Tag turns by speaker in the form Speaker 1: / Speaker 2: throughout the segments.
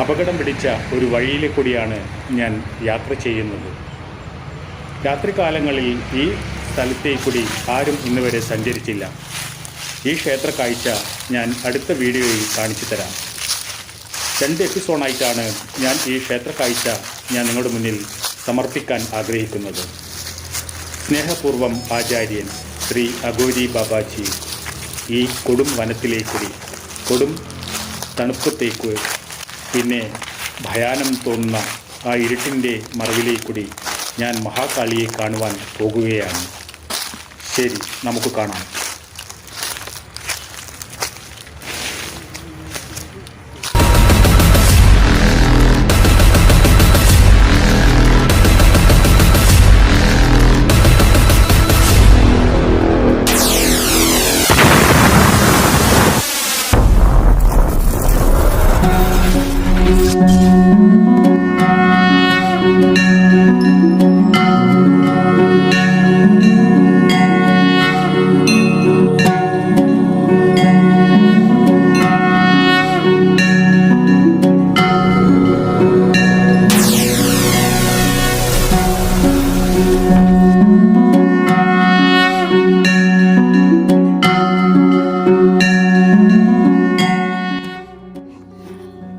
Speaker 1: അപകടം പിടിച്ച ഒരു വഴിയിലെ കൂടിയാണ് ഞാൻ യാത്ര ചെയ്യുന്നത്. രാത്രികാലങ്ങളിൽ ഈ സ്ഥലത്തേക്കൂടി ആരും ഇന്നുവരെ സഞ്ചരിച്ചില്ല. ഈ ക്ഷേത്ര കാഴ്ച ഞാൻ അടുത്ത വീഡിയോയിൽ കാണിച്ചു തരാം. 2 എപ്പിസോഡായിട്ടാണ് ഞാൻ ഈ ക്ഷേത്ര കാഴ്ച ഞാൻ നിങ്ങളുടെ മുന്നിൽ സമർപ്പിക്കാൻ ആഗ്രഹിക്കുന്നത്. സ്നേഹപൂർവം ആചാര്യൻ ശ്രീ അഘോരി ബാബാജി ഈ കൊടും വനത്തിലേക്കൂടി, കൊടും തണുപ്പത്തേക്ക്, പിന്നെ ഭയാനം തോന്നുന്ന ആ ഇരുട്ടിൻ്റെ മറവിലേക്കൂടി ഞാൻ മഹാകാളിയെ കാണുവാൻ പോകുകയാണ്. ശരി, നമുക്ക് കാണാം.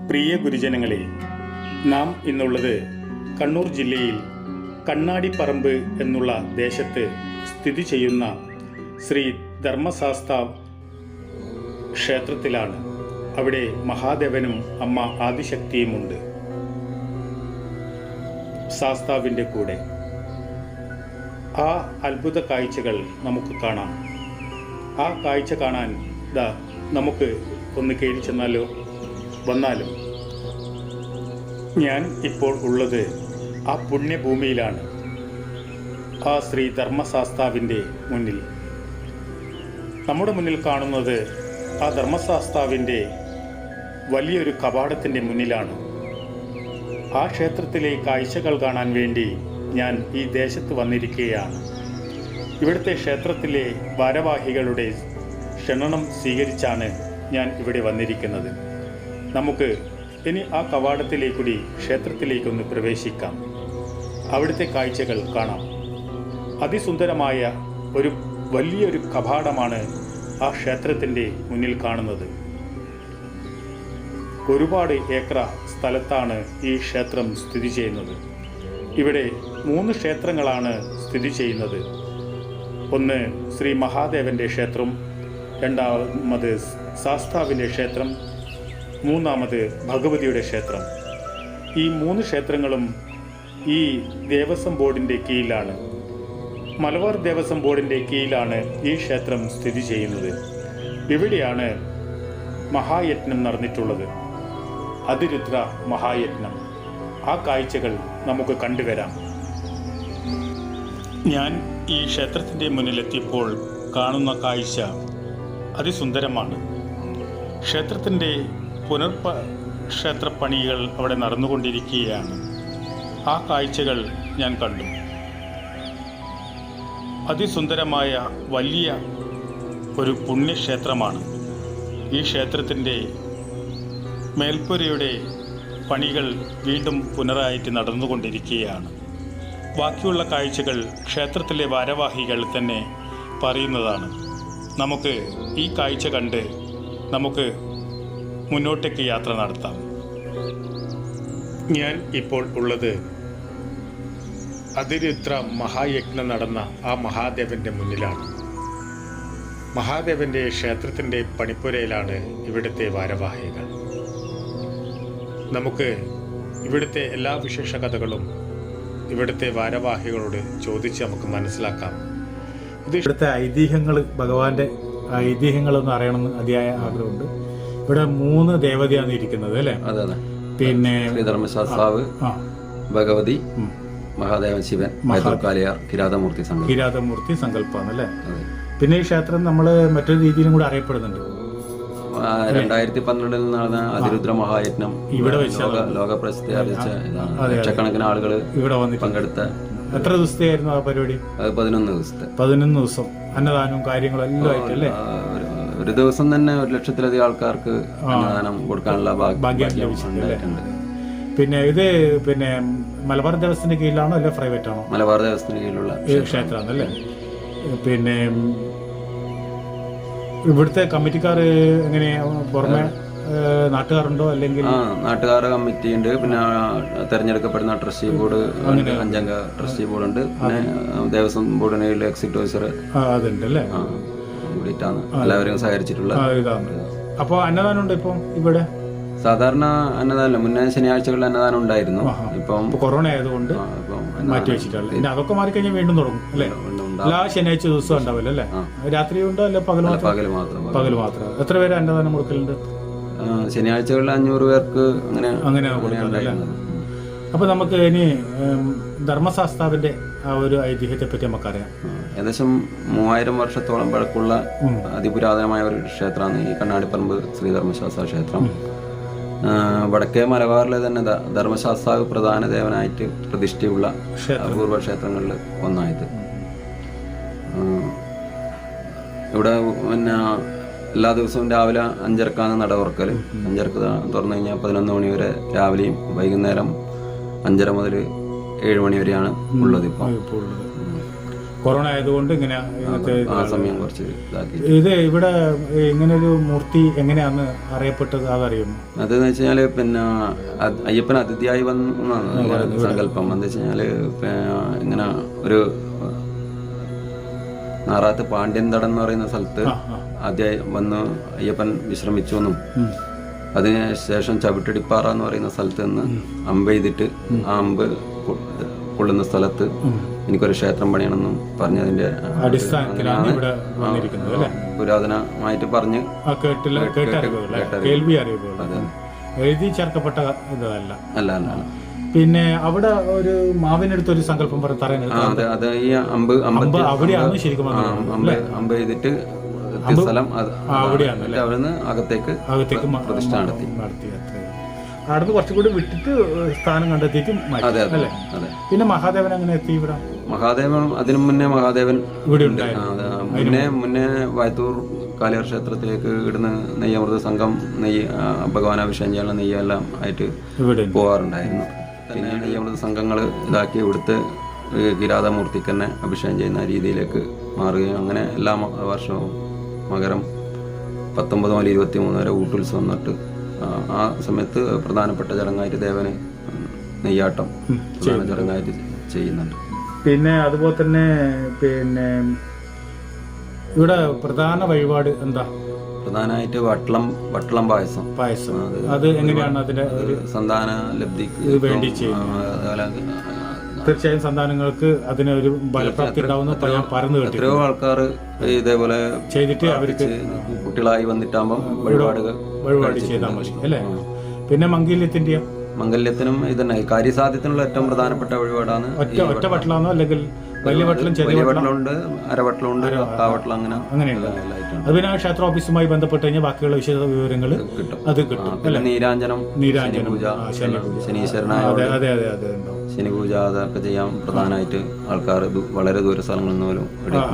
Speaker 1: പ്രിയ ഗുരുജനങ്ങളെ, നാം ഇന്നുള്ളത് കണ്ണൂർ ജില്ലയിൽ കണ്ണാടിപ്പറമ്പ് എന്നുള്ള ദേശത്ത് സ്ഥിതി ചെയ്യുന്ന ശ്രീ ധർമ്മശാസ്താ ക്ഷേത്രത്തിലാണ്. അവിടെ മഹാദേവനും അമ്മ ആദിശക്തിയുമുണ്ട് ശാസ്താവിൻ്റെ കൂടെ. ആ അത്ഭുത കാഴ്ചകൾ നമുക്ക് കാണാം. ആ കാഴ്ച കാണാൻ നമുക്ക് ഒന്ന് കയറി ചെന്നാലോ? വന്നാലും. ഞാൻ ഇപ്പോൾ ഉള്ളത് ആ പുണ്യഭൂമിയിലാണ്, ആ ശ്രീ ധർമ്മശാസ്താവിൻ്റെ മുന്നിൽ. നമ്മുടെ മുന്നിൽ കാണുന്നത് ആ ധർമ്മശാസ്താവിൻ്റെ വലിയൊരു കവാടത്തിൻ്റെ മുന്നിലാണ്. ആ ക്ഷേത്രത്തിലെ കാഴ്ചകൾ കാണാൻ വേണ്ടി ഞാൻ ഈ ദേശത്ത് വന്നിരിക്കുകയാണ്. ഇവിടുത്തെ ക്ഷേത്രത്തിലെ ഭാരവാഹികളുടെ ക്ഷണം സ്വീകരിച്ചാണ് ഞാൻ ഇവിടെ വന്നിരിക്കുന്നത്. നമുക്ക് ഇനി ആ കവാടത്തിലേക്കൂടി ക്ഷേത്രത്തിലേക്കൊന്ന് പ്രവേശിക്കാം. അവിടുത്തെ കാഴ്ചകൾ കാണാം. അതിസുന്ദരമായ ഒരു വലിയൊരു കവാടമാണ് ആ ക്ഷേത്രത്തിൻ്റെ മുന്നിൽ കാണുന്നത്. ഒരുപാട് ഏക്കർ സ്ഥലത്താണ് ഈ ക്ഷേത്രം സ്ഥിതി ചെയ്യുന്നത്. ഇവിടെ 3 ക്ഷേത്രങ്ങളാണ് സ്ഥിതി ചെയ്യുന്നത്. ഒന്ന് ശ്രീ മഹാദേവൻ്റെ ക്ഷേത്രം, രണ്ടാമത് ശാസ്താവിൻ്റെ ക്ഷേത്രം, മൂന്നാമത് ഭഗവതിയുടെ ക്ഷേത്രം. ഈ 3 ക്ഷേത്രങ്ങളും ഈ ദേവസ്വം ബോർഡിൻ്റെ കീഴിലാണ്. മലബാർ ദേവസ്വം ബോർഡിൻ്റെ കീഴിലാണ് ഈ ക്ഷേത്രം സ്ഥിതി ചെയ്യുന്നത്. ഇവിടെയാണ് മഹായജ്ഞം നടന്നിട്ടുള്ളത്, അതിരുദ്ര മഹായജ്ഞം. ആ കാഴ്ചകൾ നമുക്ക് കണ്ടുവരാം. ഞാൻ ഈ ക്ഷേത്രത്തിൻ്റെ മുന്നിലെത്തിയപ്പോൾ കാണുന്ന കാഴ്ച അതിസുന്ദരമാണ്. ക്ഷേത്രത്തിൻ്റെ ക്ഷേത്രപ്പണികൾ അവിടെ നടന്നുകൊണ്ടിരിക്കുകയാണ്. ആ കാഴ്ചകൾ ഞാൻ കണ്ടു. അതിസുന്ദരമായ വലിയ ഒരു പുണ്യക്ഷേത്രമാണ്. ഈ ക്ഷേത്രത്തിൻ്റെ മേൽപ്പുരയുടെ പണികൾ വീണ്ടും പുനരായിട്ട് നടന്നുകൊണ്ടിരിക്കുകയാണ്. ബാക്കിയുള്ള കാഴ്ചകൾ ക്ഷേത്രത്തിലെ ഭാരവാഹികൾ തന്നെ പറയുന്നതാണ്. നമുക്ക് ഈ കാഴ്ച കണ്ട് നമുക്ക് മുന്നോട്ടേക്ക് യാത്ര നടത്താം. ഞാൻ ഇപ്പോൾ ഉള്ളത് അതിരുദ്ര മഹായജ്ഞം നടന്ന ആ മഹാദേവൻ്റെ മുന്നിലാണ്. മഹാദേവൻ്റെ ക്ഷേത്രത്തിൻ്റെ പണിപ്പുരയിലാണ് ഇവിടുത്തെ ഭാരവാഹികൾ. നമുക്ക് ഇവിടുത്തെ എല്ലാ വിശേഷ കഥകളും ഇവിടുത്തെ ഭാരവാഹികളോട് ചോദിച്ച് നമുക്ക് മനസ്സിലാക്കാം. ഇവിടുത്തെ ഐതിഹ്യങ്ങൾ, ഭഗവാന്റെ ഐതിഹ്യങ്ങളൊന്നും അറിയണമെന്ന് അതിയായ ആഗ്രഹമുണ്ട്. ഇവിടെ 3 ദേവതയാണ് ഇരിക്കുന്നത് അല്ലേ? അതെ. പിന്നെ ധർമ്മശാസ്താവ്, ഭഗവതി, മഹാദേവൻ ശിവൻ, കിരാതമൂർത്തി സങ്കല്പമാണ് അല്ലേ? പിന്നെ ഈ ക്ഷേത്രം നമ്മൾ മറ്റൊരു രീതിയിലും കൂടെ അറിയപ്പെടുന്നുണ്ട്.
Speaker 2: 2012 നടന്ന അതിരുദ്ര മഹായജ്ഞം ഇവിടെ ലോകപ്രസിദ്ധി ആർജിച്ച ലക്ഷക്കണക്കിന് ആളുകൾ ഇവിടെ വന്ന് പങ്കെടുത്ത.
Speaker 1: എത്ര ദിവസത്തെയായിരുന്നു ആ പരിപാടി?
Speaker 2: 11 ദിവസത്തെ.
Speaker 1: 11 ദിവസം അന്നദാനവും കാര്യങ്ങളും എല്ലാം ആയിട്ടല്ലേ?
Speaker 2: ഒരു ദിവസം തന്നെ 1,00,000-ലധികം ആൾക്കാർക്ക് അന്നദാനം കൊടുക്കാനുള്ള ഭാഗ്യം ഉണ്ടായിട്ടുണ്ട്.
Speaker 3: പിന്നെ ഇത് പിന്നെ മലബാർ ദേവസ്ഥത്തിന്റെ കീഴിലാണോ അല്ലെ പ്രൈവറ്റ് ആണോ?
Speaker 2: മലബാർ ദേവസ്ഥത്തിന് കീഴിലുള്ള
Speaker 3: ക്ഷേത്രമാണ് അല്ലേ. പിന്നെ ഇവിടുത്തെ കമ്മിറ്റിക്കാർ എങ്ങനെ പുറമെ നാട്ടുകാരുണ്ടോ അല്ലെങ്കിൽ?
Speaker 2: നാട്ടുകാരുടെ കമ്മിറ്റി ഉണ്ട്. പിന്നെ തെരഞ്ഞെടുക്കപ്പെടുന്ന ട്രസ്റ്റി ബോർഡ്, 5-അംഗ ട്രസ്റ്റി ബോർഡ് ഉണ്ട്. പിന്നെ ദേവസ്വം ബോർഡിന് എക്സിക്യൂട്ടീവ് ഓഫീസർ
Speaker 3: അതുണ്ട് അല്ലേ.
Speaker 2: കൂടിയിട്ടാണ് എല്ലാവരും സഹകരിച്ചിട്ടുള്ള
Speaker 3: ഇതാണ്. അപ്പോൾ അന്നദാനം ഉണ്ട് ഇപ്പം ഇവിടെ?
Speaker 2: സാധാരണ അന്നദാനം മുന്നേ ശനിയാഴ്ചകളിൽ അന്നദാനം ഉണ്ടായിരുന്നു. ഇപ്പം
Speaker 3: കൊറോണ ആയതുകൊണ്ട് മാറ്റി വെച്ചിട്ടുള്ളത്. പിന്നെ അതൊക്കെ മാറിക്കഴിഞ്ഞാൽ വീണ്ടും തുടങ്ങും അല്ലേ? എല്ലാ ശനിയാഴ്ച ദിവസം ഉണ്ടാവില്ല അല്ലേ? രാത്രി ഉണ്ടോ അല്ലെ പകൽ മാത്രം? പകൽ മാത്രം. എത്ര പേര് അന്നദാനം കൊടുക്കലുണ്ട്?
Speaker 2: ശനിയാഴ്ചകളിൽ 500 പേർക്ക് അങ്ങനെ
Speaker 3: കൊടുക്കുന്നുണ്ട്. അപ്പൊ നമുക്ക് ഇനി ധർമ്മശാസ്താവിന്റെ ആ ഒരു ഐതിഹ്യത്തെ പറ്റി നമുക്കറിയാം.
Speaker 2: ഏകദേശം 3000 വർഷത്തോളം പഴക്കമുള്ള അതിപുരാതനമായ ഒരു ക്ഷേത്രമാണ് ഈ കണ്ണാടിപ്പറമ്പ് ശ്രീധർമ്മശാസ്ത്ര ക്ഷേത്രം. വടക്കേ മലബാറിലെ തന്നെ ധർമ്മശാസ്താവ് പ്രധാന ദേവനായിട്ട് പ്രതിഷ്ഠയുള്ള അപൂർവ ക്ഷേത്രങ്ങളിൽ ഒന്നായത്. ഇവിടെ പിന്നെ എല്ലാ ദിവസവും രാവിലെ 5:30 നട തുറക്കൽ. 5:30 തുറന്നു കഴിഞ്ഞാൽ 11 മണി വരെ രാവിലെയും, വൈകുന്നേരം 5:30 മുതൽ 7 മണി വരെയാണ് ഉള്ളത്. ഇപ്പം
Speaker 3: കൊറോണ ആയതുകൊണ്ട് ഇങ്ങനെ
Speaker 2: സമയം കുറച്ച് ഇതാക്കി.
Speaker 3: ഇത് ഇവിടെ ഇങ്ങനൊരു മൂർത്തി എങ്ങനെയാന്ന് അറിയപ്പെട്ടത് അതറിയുന്നു?
Speaker 2: അതെന്ന് വെച്ച് കഴിഞ്ഞാല് പിന്നെ അയ്യപ്പൻ അതിഥിയായി വന്ന സങ്കല്പം. എന്താ വെച്ച് കഴിഞ്ഞാല് ഇങ്ങനെ ഒരു നാറാത്ത് പാണ്ഡ്യൻതടം എന്ന് പറയുന്ന സ്ഥലത്ത് ആദ്യമായി വന്ന് അയ്യപ്പൻ വിശ്രമിച്ചു എന്നും അതിനുശേഷം ചവിട്ടടിപ്പാറ എന്ന് പറയുന്ന സ്ഥലത്ത് നിന്ന് അമ്പ് ചെയ്തിട്ട് ആ അമ്പ് കൊള്ളുന്ന സ്ഥലത്ത് എനിക്കൊരു ക്ഷേത്രം പണിയണമെന്നും പറഞ്ഞതിന്റെ
Speaker 3: അടിസ്ഥാനത്തിലാണ് ഇവിടെ വന്നിരിക്കുന്നത്.
Speaker 2: പുരാതനമായിട്ട് പറഞ്ഞ്
Speaker 3: എഴുതി ചേർക്കപ്പെട്ട ഇതല്ല.
Speaker 2: അല്ല അല്ല.
Speaker 3: പിന്നെ അവിടെ ഒരു മാവിനടുത്ത് ഒരു സങ്കല്പം
Speaker 2: അത് ഈ അമ്പ്
Speaker 3: അവിടെയാണ് ശരിക്കും
Speaker 2: അമ്പ് ചെയ്തിട്ട് സ്ഥലം അവിടെയാണ്. അവിടുന്ന് അകത്തേക്ക് പ്രതിഷ്ഠ നടത്തി.
Speaker 3: അവിടുന്ന് കുറച്ചുകൂടി വിട്ടിട്ട് സ്ഥാനം കണ്ടെത്തിയിട്ട് അല്ലേ? പിന്നെ മഹാദേവൻ അങ്ങനെ എത്തി ഇവിടെ?
Speaker 2: മഹാദേവൻ അതിനു മുന്നേ മഹാദേവൻ ഇവിടെ മുന്നേ വയത്തൂർ കാളിയാർ ക്ഷേത്രത്തിലേക്ക് ഇവിടുന്ന് നെയ്യമൃത സംഘം ഭഗവാനാഭിഷേകം ചെയ്യാനുള്ള നെയ്യെല്ലാം ആയിട്ട് പോകാറുണ്ടായിരുന്നു. പിന്നെ നെയ്യമൃത സംഘങ്ങൾ ഇതാക്കി ഇവിടുത്തെ കിരാതമൂർത്തിക്ക് തന്നെ അഭിഷേകം ചെയ്യുന്ന രീതിയിലേക്ക് മാറുകയും അങ്ങനെ എല്ലാ വർഷവും മകരം 19 മുതൽ 23 വരെ ഊട്ടുത്സവം നട്ട് ആ സമയത്ത് പ്രധാനപ്പെട്ട ചടങ്ങായിട്ട് ദേവന് നെയ്യാട്ടം പ്രധാന ചടങ്ങായിട്ട് ചെയ്യുന്നുണ്ട്.
Speaker 3: പിന്നെ അതുപോലെ തന്നെ പിന്നെ ഇവിടെ പ്രധാന വഴിപാട് എന്താ?
Speaker 2: പ്രധാനമായിട്ട് വട്ടളം പായസം.
Speaker 3: അത് എങ്ങനെയാണ് അതിന്റെ
Speaker 2: സന്താന ലബ്ധിക്ക്
Speaker 3: വേണ്ടി ചെയ്യുന്നത്? തീർച്ചയായും സന്താനങ്ങൾക്ക് അതിനൊരു ഫലപ്രാപ്തി ഉണ്ടാവുന്ന പറഞ്ഞു കേട്ടു.
Speaker 2: എത്രയോ ആൾക്കാർ ഇതേപോലെ
Speaker 3: ചെയ്തിട്ട് അവർക്ക്
Speaker 2: കുട്ടികളായി വന്നിട്ടാകുമ്പോൾ
Speaker 3: വഴിപാട് ചെയ്താൽ മതി അല്ലേ? പിന്നെ മംഗല്യത്തിനും ഇതന്നെ കാര്യസാധ്യത്തിനുള്ള ഏറ്റവും പ്രധാനപ്പെട്ട വഴിപാടാണ്. ഒറ്റ വട്ടലാണോ അല്ലെങ്കിൽ വലിയ വട്ടലും ചെറിയ വട്ടലുണ്ട്, അരവട്ടലുണ്ട്, കാവട്ടലും, അങ്ങനെയുണ്ട്. അത് പിന്നെ ക്ഷേത്ര ഓഫീസുമായി ബന്ധപ്പെട്ട് കഴിഞ്ഞാൽ ബാക്കിയുള്ള വിശദ വിവരങ്ങൾ അത് കിട്ടും.
Speaker 2: നീരാഞ്ജനം, ശനീശ്വരനായ ശനി പൂജ അതൊക്കെ ചെയ്യാൻ പ്രധാനമായിട്ട് ആൾക്കാർ വളരെ ദൂര സ്ഥലങ്ങളിൽ നിന്ന് പോലും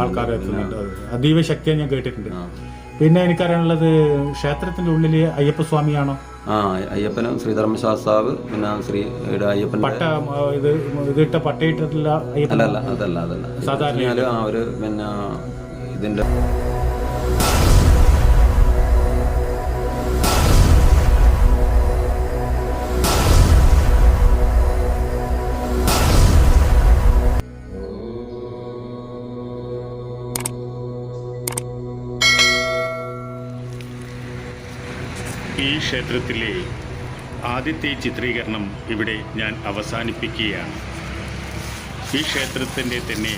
Speaker 3: ആൾക്കാർ എത്തുന്നുണ്ട്. അതീവ ശക്തിയാണ് ഞാൻ കേട്ടിട്ടുണ്ട്. പിന്നെ എനിക്കറിയാനുള്ളത് ക്ഷേത്രത്തിന്റെ ഉള്ളില് അയ്യപ്പസ്വാമിയാണോ?
Speaker 2: അയ്യപ്പനും ശ്രീധർമ്മശാസ്താവ്, പിന്നെ അയ്യപ്പൻ
Speaker 3: ഇതിട്ട പട്ടയിട്ടിട്ടില്ല.
Speaker 2: അതല്ല സാധാരണ ഒരു പിന്നെ ഇതിന്റെ
Speaker 1: ഈ ക്ഷേത്രത്തിലെ ആദ്യത്തെ ചിത്രീകരണം ഇവിടെ ഞാൻ അവസാനിപ്പിക്കുകയാണ്. ഈ ക്ഷേത്രത്തിൻ്റെ തന്നെ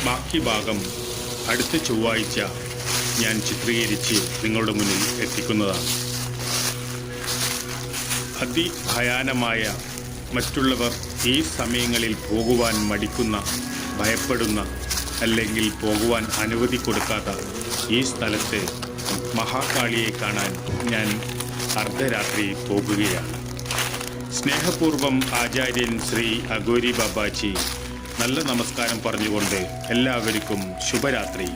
Speaker 1: ബാക്കി ഭാഗം അടുത്ത ചൊവ്വാഴ്ച ഞാൻ ചിത്രീകരിച്ച് നിങ്ങളുടെ മുന്നിൽ എത്തിക്കുന്നതാണ്. അതിഭയാനമായ, മറ്റുള്ളവർ ഈ സമയങ്ങളിൽ പോകുവാൻ മടിക്കുന്ന, ഭയപ്പെടുന്ന, അല്ലെങ്കിൽ പോകുവാൻ അനുമതി കൊടുക്കാത്ത ഈ സ്ഥലത്ത് മഹാകാളിയെ കാണാൻ ഞാൻ അർദ്ധരാത്രി പോകുകയാണ്. സ്നേഹപൂർവം ആചാര്യൻ ശ്രീ അഗോരി ബാബാജി നല്ല നമസ്കാരം പറഞ്ഞുകൊണ്ട് എല്ലാവർക്കും ശുഭരാത്രി.